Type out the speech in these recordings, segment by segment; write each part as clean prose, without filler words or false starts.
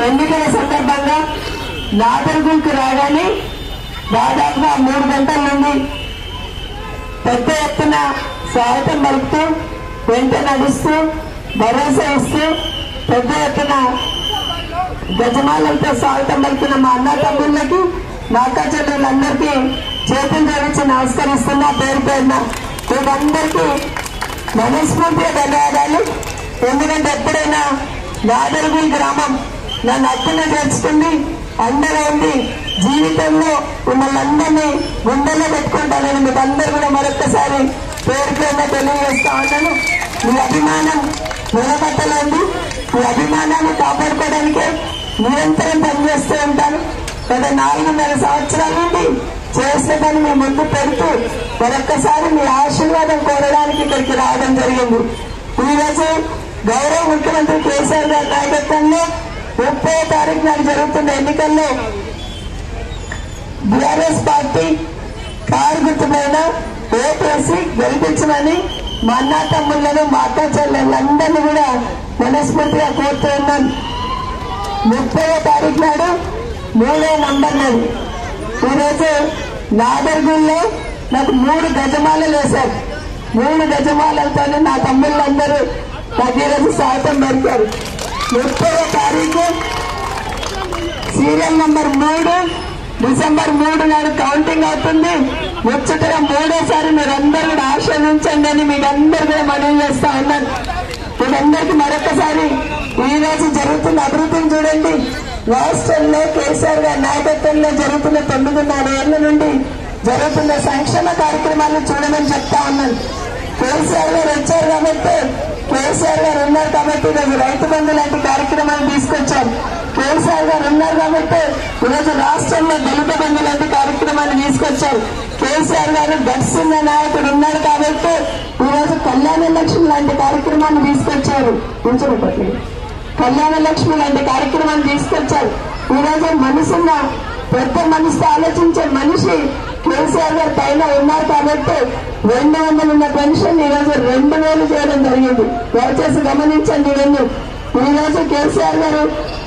ఎన్నికల సందర్భంగా నాగర్గుల్కి రాగానే దాదాపుగా 3 గంటల నుండి పెద్ద ఎత్తున స్వాగతం పలుకుతూ వెంట నడుస్తూ భరోసా ఇస్తూ పెద్ద ఎత్తున గజమాలతో స్వాగతం పలికిన మా అన్న తమ్ముళ్ళకి మా అక్క చెల్లెళ్ళందరికీ చేతులు జోడించి నమస్కరిస్తున్నా. పేరు పేరున మీకందరికీ మనస్ఫూర్తిగా ధన్యవాదాలు. ఎందుకంటే ఎప్పుడైనా నాగర్గుల్ గ్రామం నన్ను హక్కున చేర్చుకుంది, అండగా ఉంది, జీవితంలో మిమ్మల్ని అందరినీ గుండెల్లో పెట్టుకుంటానని మీకు అందరూ కూడా మరొక్కసారి పేరు పేరున తెలియజేస్తా ఉన్నాను. మీ అభిమానం నిలబట్టలేదు. మీ అభిమానాన్ని కాపాడుకోవడానికే నిరంతరం పనిచేస్తూ ఉంటాను. గత 4.5 సంవత్సరాల నుండి చేసిన పని మీ ముందు పెడుతూ మరొక్కసారి మీ ఆశీర్వాదం కోరడానికి ఇక్కడికి రావడం జరిగింది. ఈరోజు గౌరవ ముఖ్యమంత్రి కేసీఆర్ గారి నాయకత్వంలో 30వ తారీఖు నాడు జరుగుతున్న ఎన్నికల్లో బీఆర్ఎస్ పార్టీ కారు గుర్తుపైన ఓటేసి గెలిపించమని మా అన్న తమ్ముళ్లను మా అక్క చెల్లెళ్ళందరినీ కూడా మనస్ఫూర్తిగా కోరుతూ ఉన్నాను. 30వ తారీఖు నాడు 3వ నంబర్ నాడు ఈరోజు నాగర్గుల్లో నాకు 3 గజమాలలు వేశారు. 3 గజమాలతోనే నా తమ్ముళ్ళందరూ నాకు ఈరోజు స్వాగతం పలికారు. 30వ తారీఖు సీరియల్ నంబర్ 3 డిసెంబర్ 3 నాడు కౌంటింగ్ అవుతుంది. ముచ్చటగా 3వసారి మీరందరూ కూడా ఆశీర్వదించండి అని మీకు అందరూ కూడా మనవి చేస్తా ఉన్నాను. మీకందరికీ మరొకసారి ఈ రోజు జరుగుతున్న అభివృద్ధిని చూడండి. రాష్ట్రంలో కేసీఆర్ గారి నాయకత్వంలో జరుగుతున్న 9.5 ఏళ్ల నుండి జరుగుతున్న సంక్షేమ కార్యక్రమాలను చూడమని చెప్తా ఉన్నాను. కేసీఆర్ గారు వచ్చారు కాబట్టి, కేసీఆర్ గారు ఉన్నారు కాబట్టి ఈరోజు రైతు బంధు లాంటి కార్యక్రమాలు తీసుకొచ్చారు. కేసీఆర్ గారు ఉన్నారు కాబట్టి ఈరోజు రాష్ట్రంలో దళిత బంధు లాంటి కార్యక్రమాలు తీసుకొచ్చారు. కేసీఆర్ గారు దర్శన నాయకుడు ఉన్నారు కాబట్టి ఈరోజు కళ్యాణ లక్ష్మి లాంటి కార్యక్రమాన్ని తీసుకొచ్చారు. కళ్యాణ లక్ష్మి లాంటి కార్యక్రమాన్ని తీసుకొచ్చారు. ఈరోజు మనసున్న పెద్ద మనసుతో ఆలోచించే మనిషి కేసీఆర్ గారు పైన ఉన్నారు కాబట్టి 200 ఉన్న పెన్షన్ ఈరోజు 2000 చేయడం జరిగింది. దయచేసి గమనించండి. ఈరోజు కేసీఆర్ గారు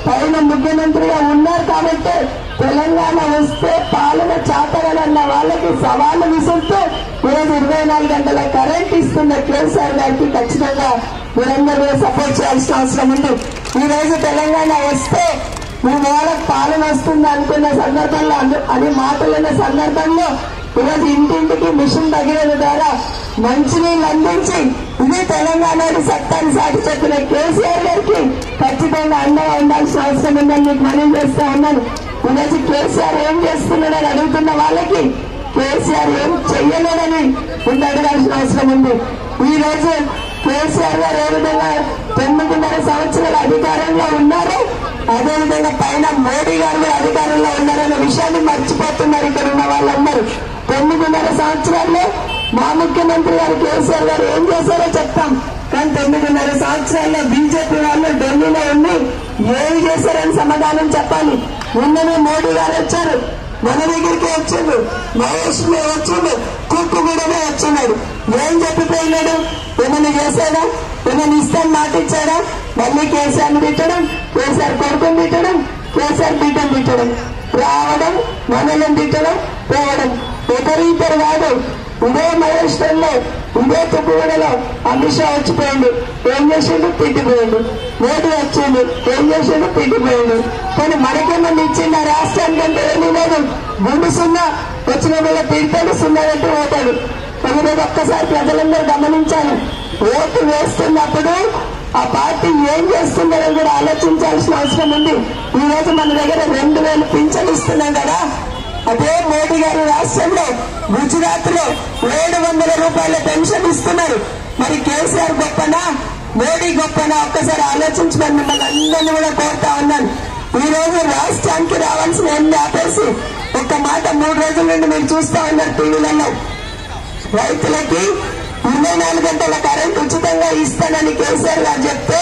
పైన ముఖ్యమంత్రిగా ఉన్నారు కాబట్టి తెలంగాణ వస్తే పాలన చాతరన్న వాళ్ళకి సవాళ్లు విసురుతూ ఈరోజు 24 గంటల కరెంట్ ఇస్తున్న కేసీఆర్ గారికి ఖచ్చితంగా మీరందరూ సపోర్ట్ చేయాల్సిన అవసరం ఉంది. ఈ రోజు తెలంగాణ వస్తే మీ వాళ్ళకి పాలన వస్తుంది అనుకున్న సందర్భంలో అని మాటలున్న సందర్భంలో ఈరోజు ఇంటింటికి మిషన్ భగీరథ ద్వారా మంచినీళ్ళు అందించి ఇది తెలంగాణకి సత్తాన్ని సాటి చెప్పిన కేసీఆర్ గారికి ఖచ్చితంగా అండగా ఉండాల్సిన అవసరం ఉందని మీకు మనవి చేస్తా ఉన్నాను. ఈరోజు కేసీఆర్ ఏం చేస్తున్నాడని అడుగుతున్న వాళ్ళకి కేసీఆర్ ఏం చెయ్యలేడని ముందు అడగాల్సిన అవసరం ఉంది. ఈ రోజు కేసీఆర్ గారు ఏ విధంగా 9.5 సంవత్సరాల అధికారంలో ఉన్నారు, అదేవిధంగా పైన మోడీ గారు కూడా అధికారంలో ఉన్నారనే విషయాన్ని మర్చిపోతున్నారు ఇక్కడ ఉన్న వాళ్ళందరూ. 9.5 సంవత్సరాల్లో మా ముఖ్యమంత్రి గారు కేసీఆర్ గారు ఏం చేశారో చెప్తాం. కానీ 9.5 సంవత్సరాల్లో బీజేపీ వాళ్ళు ఢిల్లీలో ఉండి ఏం చేశారని సమాధానం చెప్పాలి. నిన్ననే మోడీ గారు వచ్చారు, మన దగ్గరికి వచ్చిండు, మహేష్ మే వచ్చిండు, కూటుగూడమే వచ్చినాడు. ఏం చెప్పిపోయినాడు? ఏమైనా చేశాడా? ఏమైనా ఇస్తాను మాట ఇచ్చాడా? మళ్ళీ కేసీఆర్ని తిట్టడం, కేసీఆర్ కొడుకుని తిట్టడం, కేసీఆర్ బిడ్డను తిట్టడం, రావడం, మనల్ని తిట్టడం, పోవడం. ఒకరిద్దరు కాదు, ఇదే మహారాష్ట్రలో ఇదే తుక్కుగూడలో అమిత్ షా వచ్చిపోయిండు, ఏం చేసిండు? తిట్టిపోయిండు. మోదీ వచ్చిండు, ఏం చేసిండు? తిట్టిపోయిండు. కానీ మనకేమన్నా ఇచ్చిండు? రాష్ట్రానికి అంటే ఏమీ లేదు. గుండు సున్నా వచ్చిన వల్ల తిడతాడు, సున్నారంటూ పోతాడు. కానీ ఒక్కసారి ప్రజలందరూ గమనించాలి. ఓటు వేస్తున్నప్పుడు ఆ పార్టీ ఏం చేస్తుందని కూడా ఆలోచించాల్సిన అవసరం ఉంది. ఈ రోజు మన దగ్గర 2000 పింఛన్ ఇస్తున్నాం కదా, అదే మోడీ గారు రాష్ట్రంలో గుజరాత్ లో 700 రూపాయల పెన్షన్ ఇస్తున్నారు. మరి కేసీఆర్ గొప్పనా, మోడీ గొప్పనా? ఒక్కసారి ఆలోచించమని మిమ్మల్ని అందరినీ కూడా కోరుతా ఉన్నాను. ఈ రోజు రాష్ట్రానికి రావాల్సిన ఎన్ని ఆపేసి ఒక్క మాట 3 రోజుల నుండి మీరు చూస్తా ఉన్నారు టీవీలలో. రైతులకి 24 గంటల కరెంట్ ఉచితంగా ఇస్తానని కేసీఆర్ గారు చెప్తే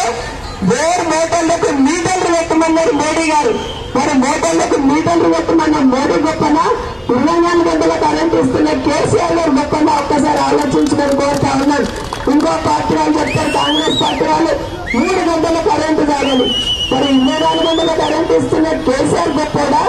బోర్ మోటార్లకు మీటర్లు పెట్టమన్నారు మోడీ గారు. మరి మోటార్లకు మీటర్లు పెట్టమన్న మోడీ గొప్పనా, 24 గంటల కరెంట్ ఇస్తున్న కేసీఆర్ గారు గొప్పనా? ఒక్కసారి ఆలోచించమని కోరుతా ఉన్నాను. ఇంకో పార్టీ వాళ్ళు చెప్తారు, కాంగ్రెస్ పార్టీ వాళ్ళు 3 గంటల కరెంటు కావాలి. మరి 24 గంటల కరెంటు ఇస్తున్న కేసీఆర్ గొప్పడా,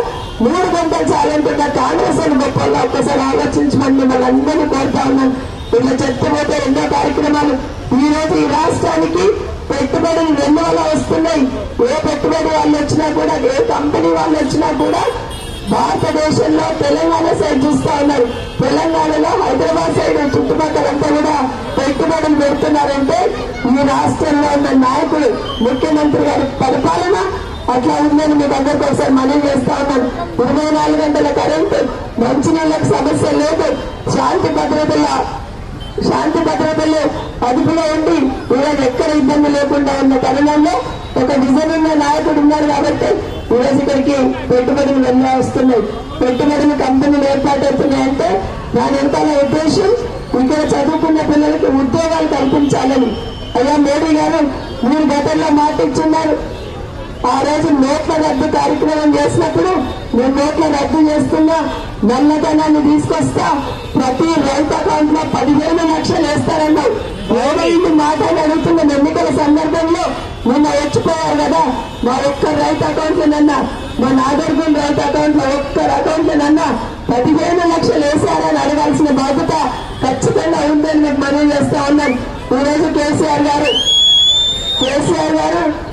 3 గంటలు చాలంటున్న కాంగ్రెస్ అని గొప్ప? ఒక్కసారి ఆలోచించమని మిమ్మల్ని అందరినీ కోరుతా ఉన్నాను. ఇట్లా చెప్తే ఎన్నో కార్యక్రమాలు ఈ రోజు ఈ రాష్ట్రానికి పెట్టుబడులు 2 వల్ల వస్తున్నాయి. ఏ పెట్టుబడి వాళ్ళు వచ్చినా కూడా, ఏ కంపెనీ వాళ్ళు వచ్చినా కూడా భారతదేశంలో తెలంగాణ సైడ్ చూస్తా ఉన్నారు. తెలంగాణలో హైదరాబాద్ సైడ్ చుట్టుపక్కలంతా కూడా పెట్టుబడులు పెడుతున్నారంటే ఈ రాష్ట్రంలో ఉన్న నాయకులు, ముఖ్యమంత్రి గారి పరిపాలన అట్లా ఉందని మీ దగ్గరకు ఒకసారి మనవి చేస్తా ఉన్నాను. 24 గంటల కరెంటు, మంచినీళ్ళకి సమస్య లేదు, శాంతి భద్రతలు అదుపులో ఉండి ఈరోజు ఎక్కడ ఇబ్బంది లేకుండా ఉన్న తరుణంలో ఒక విజన్ ఉన్న నాయకుడు ఉన్నారు కాబట్టి ఈరోజు ఇక్కడికి పెట్టుబడులు వెళ్ళా వస్తున్నాయి. పెట్టుబడులు కంపెనీలు ఏర్పాటవుతున్నాయంటే దాని వెనకాల ఉద్దేశం ఇక్కడ చదువుకున్న పిల్లలకి ఉద్యోగాలు కల్పించాలని. అయ్యా మోడీ గారు, మీరు గతంలో మాట ఇచ్చున్నారు. ఆ రోజు నోట్ల రద్దు కార్యక్రమం చేసినప్పుడు నేను నోట్ల రద్దు చేస్తున్నా, నల్లధనాన్ని తీసుకొస్తా, ప్రతి రైతు అకౌంట్ లో 15 లక్షలు వేస్తారన్నావు. ఏమైంది మాట అడుగుతున్న ఎన్నికల సందర్భంలో నిన్న వచ్చిపోయారు కదా. మా ఒక్క రైతు అకౌంట్ లోనన్నా, మా నాగర్గుల్ రైతు అకౌంట్ లో ఒక్కరి అకౌంట్ లోనన్నా 15 లక్షలు వేశారని అడగాల్సిన బాధ్యత ఖచ్చితంగా ఉందని మీకు మనవి చేస్తా ఉన్నాను. ఈరోజు కేసీఆర్ గారు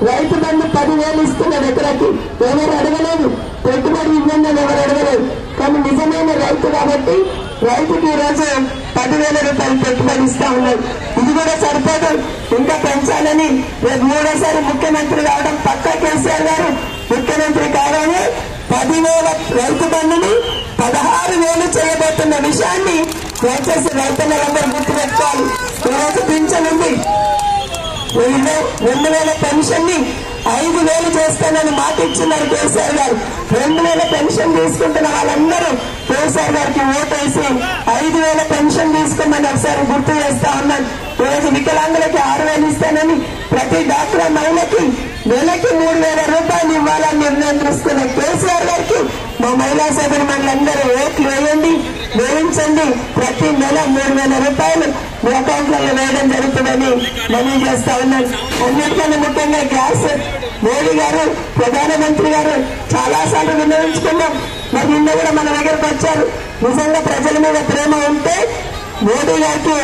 రైతు బంధు 10,000 ఇస్తున్నారు ఎకరాకి. ఎవరు అడగలేదు, పెట్టుబడి ఇవ్వండి ఎవరు అడగలేదు. కానీ నిజమైన రైతు కాబట్టి రైతుకి ఈరోజు 10,000 రూపాయలు పెట్టుబడి ఇస్తా ఉన్నారు. ఇది కూడా సరిపోదు, ఇంకా పెంచాలని రేపు 3వ ముఖ్యమంత్రి కావడం పక్కా. కేసీఆర్ గారు ముఖ్యమంత్రి కాగానే 10,000 రైతు బంధుని 16,000 చేయబోతున్న విషయాన్ని దయచేసి రైతులందరూ గుర్తుపెట్టుకోవాలి. ఈరోజు పింఛన్ ఉంది, 2,000 పెన్షన్ ని 5,000 చేస్తానని మాట ఇచ్చినారు కేసీఆర్ గారు. 2,000 పెన్షన్ తీసుకుంటున్న వాళ్ళందరూ కేసీఆర్ గారికి ఓటేసి 5,000 పెన్షన్ తీసుకోమని ఒకసారి గుర్తు చేస్తా ఉన్నాను. ఈరోజు వికలాంగులకి 6,000 ఇస్తానని, ప్రతి డాక్టర్ మహిళకి నెలకి 3,000 రూపాయలు ఇవ్వాలని నిర్ణయం తీసుకున్న కేసీఆర్ గారికి మా మహిళా సోదరులందరూ ఓట్లు వేయండి, వేయించండి. ప్రతి నెల 3,000 రూపాయలు మీ అకౌంట్లలో వేయడం జరుగుతుందని మనవి చేస్తా ఉన్నాను. అన్నిటికన్నా ముఖ్యంగా గ్యాస్ మోడీ గారు, ప్రధానమంత్రి గారు చాలా సార్లు విన్నవించుకున్నాం. మరి నిన్న కూడా మన దగ్గరకు వచ్చారు. నిజంగా ప్రజల మీద ప్రేమ ఉంటే మోడీ గారికి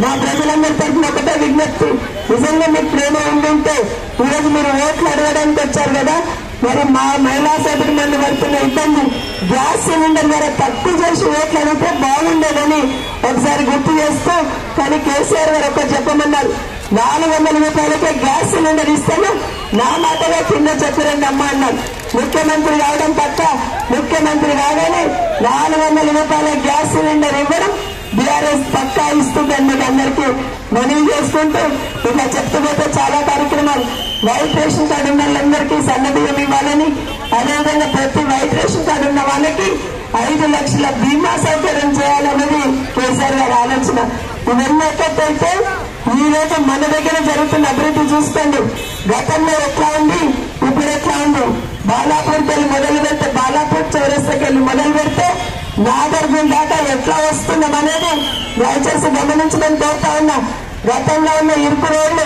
మా ప్రజలందరి తరఫున ఒకటే విజ్ఞప్తి, నిజంగా మీకు ప్రేమ ఉండుంటే ఈరోజు మీరు ఓట్లు అడగడానికి వచ్చారు కదా. మరి మా మహిళా సభ్యులు మంది పడుతున్న ఇబ్బంది గ్యాస్ సిలిండర్ ద్వారా తక్కువ చేసి ఓట్లు అడిగితే బాగుండేదని ఒకసారి గుర్తు చేస్తూ, కానీ కేసీఆర్ గారు ఒక చెప్పమన్నారు, 400 రూపాయలకే గ్యాస్ సిలిండర్ ఇస్తాను, నా మాటగా కింద చెప్పరండి అమ్మ అన్నారు. ముఖ్యమంత్రి కావడం పక్క, ముఖ్యమంత్రి కాగానే 400 రూపాయల గ్యాస్ సిలిండర్ ఇవ్వడం బీఆర్ఎస్ పక్కా ఇస్తుందని మీకు అందరికీ మనవి చేసుకుంటూ ఇలా చెప్తుపోతే చాలా కార్యక్రమాలు. వైట్ రేషన్ కార్డు ఉన్న వాళ్ళందరికీ సన్నబియ్యం ఇవ్వాలని, అదేవిధంగా ప్రతి వైట్ రేషన్ కార్డు ఉన్న వాళ్ళకి 5 లక్షల బీమా సౌకర్యం చేయాలన్నది కేసీఆర్ గారి ఆలోచన. ఇవన్నీ ఎక్కడైతే ఈ రోజు మన దగ్గర జరుగుతున్న అభివృద్ధి చూసుకోండి. గతంలో ఎట్లా ఉంది, ఇప్పుడు ఎట్లా ఉంది. బాలాపూర్కి వెళ్ళి మొదలు పెడితే, బాలాపూర్ చౌరస్తాకి వెళ్ళి మొదలు పెడితే నాగర్గుల్ దాకా ఎట్లా వస్తున్నాం అనేది దయచేసి గమనించమని కోరుతా ఉన్నా. గతంలో ఉన్న ఇరుకు రోడ్డు,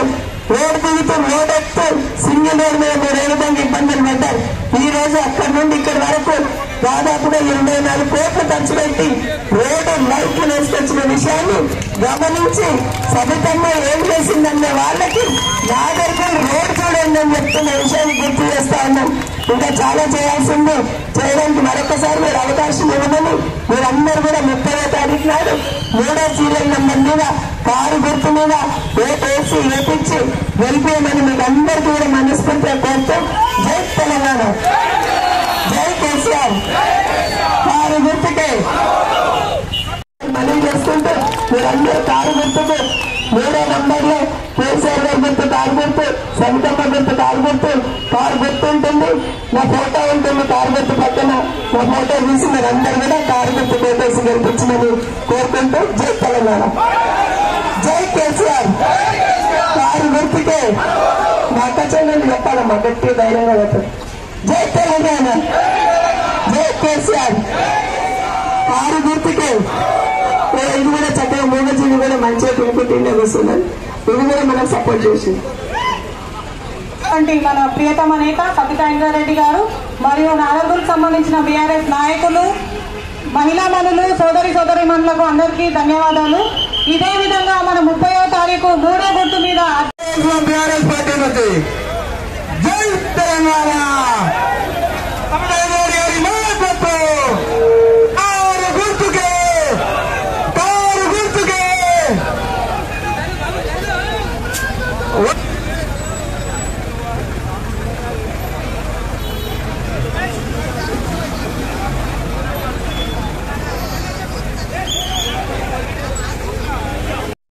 రోడ్డు దిగుతూ రోడ్ ఎక్కుతూ సింగిల్ రోడ్ మీద మీరు ఏ విధంగా ఇబ్బందులు పడ్డారు. ఈ రోజు అక్కడి నుండి ఇక్కడి వరకు దాదాపుగా 24 కోట్లు ఖర్చు పెట్టి రోడ్డు లైట్లు వేసుకొచ్చిన విషయాన్ని గమనించి సబితమ్మ ఏం చేసిందన్న వాళ్ళకి నాగర్గుల్ రోడ్ చూడండి అని చెప్తున్న విషయాన్ని గుర్తు చేస్తా ఉన్నాం. ఇంకా చాలా చేయాల్సింది, చేయడానికి మరొకసారి మీరు అవకాశం ఇవ్వమని మీరందరూ కూడా 30వ తారీఖు నాడు 3వ సీరియల్ నెంబర్ మీద కారు గుర్తు మీద ఓటేసి వేపించి గెలిపేయమని మీకు అందరికీ కూడా మనస్ఫూర్తిగా కోరుతూ, జై తెలంగాణ, జై కేసీఆర్, కారు గుర్తుకే మనవి చేసుకుంటూ మీరందరూ కారు గుర్తుకు 3వ నంబర్లో కేసీఆర్ గారి గుర్తు కారు గుర్తు, సమితమ్మ గుర్తు కారు గుర్తు, కారు గుర్తు ఉంటుంది, నా ఫోటో ఉంటుంది కారు గుర్తు పక్కన, నా ఫోటో తీసి మీరందరూ కూడా కారు గుర్తు కోటేసి గెలిపించమని కోరుకుంటూ, జై తెలంగాణ, జై కేసీఆర్, కారు గుర్తుకే. మా అక్క చెల్లెలు చెప్పాలమ్మా గట్టి ధైర్యంగా చెప్పండి, జై తెలంగాణ, జై కేసీఆర్, కారు గుర్తుకే. ఇది కూడా చక్కగా మూగజీవి కూడా మంచిగా తిండి కూర్చున్నారు. ఇది కూడా మనం సపోర్ట్ చేసింది. మన ప్రియతమ నేత సబితా ఇంద్రారెడ్డి గారు మరియు నాగర్గులకు సంబంధించిన బీఆర్ఎస్ నాయకులు, మహిళా మనులు, సోదరిమణులకు అందరికీ ధన్యవాదాలు. ఇదే విధంగా మన 30వ తారీఖు 3వ గుర్తు మీద బీఆర్ఎస్ పార్టీ జై తెలంగాణ.